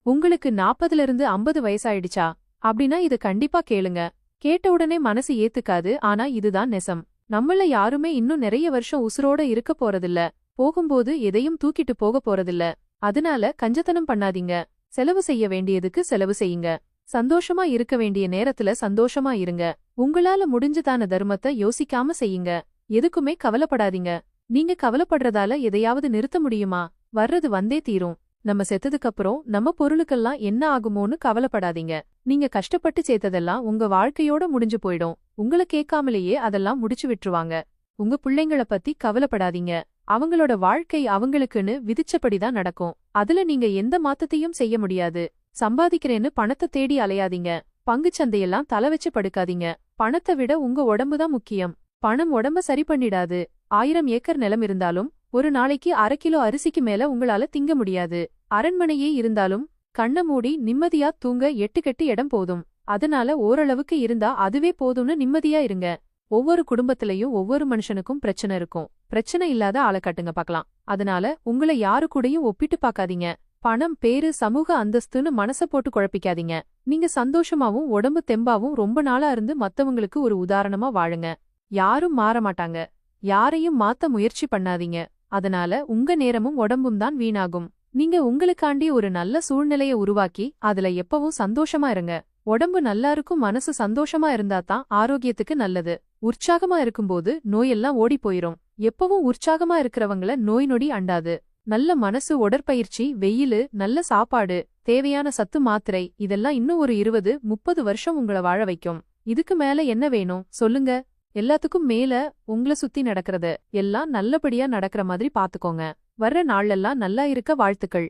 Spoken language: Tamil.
உங்களுக்கு 40ல இருந்து 50 வயசாயிடுச்சா அப்படின்னா இது கண்டிப்பா கேளுங்க. கேட்ட உடனே மனசு ஏத்துக்காது, ஆனா இதுதான் நெசம். நம்மள யாருமே இன்னும் நிறைய வருஷம் உசுரோட இருக்க போறதில்ல. போகும்போது எதையும் தூக்கிட்டு போக போறதில்ல. அதனால கஞ்சத்தனம் பண்ணாதீங்க. செலவு செய்ய வேண்டியதுக்கு செலவு செய்யுங்க. சந்தோஷமா இருக்க வேண்டிய நேரத்துல சந்தோஷமா இருங்க. உங்களால முடிஞ்சதான தர்மத்தை யோசிக்காம செய்யுங்க. எதுக்குமே கவலைப்படாதீங்க. நீங்க கவலைப்படுறதால எதையாவது நிறுத்த முடியுமா? வர்றது வந்தே தீரும். நம்ம செத்ததுக்கு அப்புறம் நம்ம பொருளுக்கெல்லாம் என்ன ஆகுமோன்னு கவலைப்படாதீங்க. நீங்க கஷ்டப்பட்டு சேர்த்ததெல்லாம் உங்க வாழ்க்கையோட முடிஞ்சு போயிடும். உங்கள கேட்காமலேயே அதெல்லாம் முடிச்சு விட்டுருவாங்க. உங்க பிள்ளைங்கள பத்தி கவலைப்படாதீங்க. அவங்களோட வாழ்க்கை அவங்களுக்குன்னு விதிச்சபடிதான் நடக்கும். அதுல நீங்க எந்த மாத்தத்தையும் செய்ய முடியாது. சம்பாதிக்கிறேன்னு பணத்தை தேடி அலையாதீங்க. பங்குச்சந்தையெல்லாம் தலை வச்சு படுக்காதீங்க. பணத்தை விட உங்க உடம்புதான் முக்கியம். பணம் உடம்ப சரி பண்ணிடாது. 1000 ஏக்கர் நிலம் இருந்தாலும் ஒரு நாளைக்கு 1/2 கிலோ அரிசிக்கு மேல உங்களால திங்க முடியாது. அரண்மனையே இருந்தாலும் கண்ண மூடி நிம்மதியா தூங்க 8 கட்டு இடம் போதும். அதனால ஓரளவுக்கு இருந்தா அதுவே போதும்னு நிம்மதியா இருங்க. ஒவ்வொரு குடும்பத்திலயும் ஒவ்வொரு மனுஷனுக்கும் பிரச்சனை இருக்கும். பிரச்சனை இல்லாத ஆளை கட்டுங்க பார்க்கலாம். அதனால உங்களை யாரு கூடயும் ஒப்பிட்டு பார்க்காதீங்க. பணம், பேரு, சமூக அந்தஸ்துன்னு மனச போட்டு குழப்பிக்காதீங்க. நீங்க சந்தோஷமாவும் உடம்பு தெம்பாவும் ரொம்ப நாளா இருந்து மத்தவங்களுக்கு ஒரு உதாரணமா வாழுங்க. யாரும் மாற மாட்டாங்க. யாரையும் மாத்த முயற்சி பண்ணாதீங்க. அதனால உங்க நேரமும் உடம்பும் தான் வீணாகும். நீங்க உங்களுக்காண்டி ஒரு நல்ல சூழ்நிலைய உருவாக்கி அதுல எப்பவும் சந்தோஷமா இருங்க. உடம்பு நல்லா இருக்கும், மனசு சந்தோஷமா இருந்தாதான் ஆரோக்கியத்துக்கு நல்லது. உற்சாகமா இருக்கும்போது நோயெல்லாம் ஓடி போயிரும். எப்பவும் உற்சாகமா இருக்கிறவங்கள நோய் நொடி அண்டாது. நல்ல மனசு, உடற்பயிற்சி, வெயிலு, நல்ல சாப்பாடு, தேவையான சத்து மாத்திரை இதெல்லாம் இன்னும் ஒரு 20-30 வருஷம் உங்கள வாழ வைக்கும். இதுக்கு மேல என்ன வேணும் சொல்லுங்க? எல்லாத்துக்கும் மேல உங்கள சுத்தி நடக்கிறது எல்லாம் நல்லபடியா நடக்கிற மாதிரி பாத்துக்கோங்க. வர்ற நாளெல்லாம் நல்லா இருக்க வாழ்த்துக்கள்.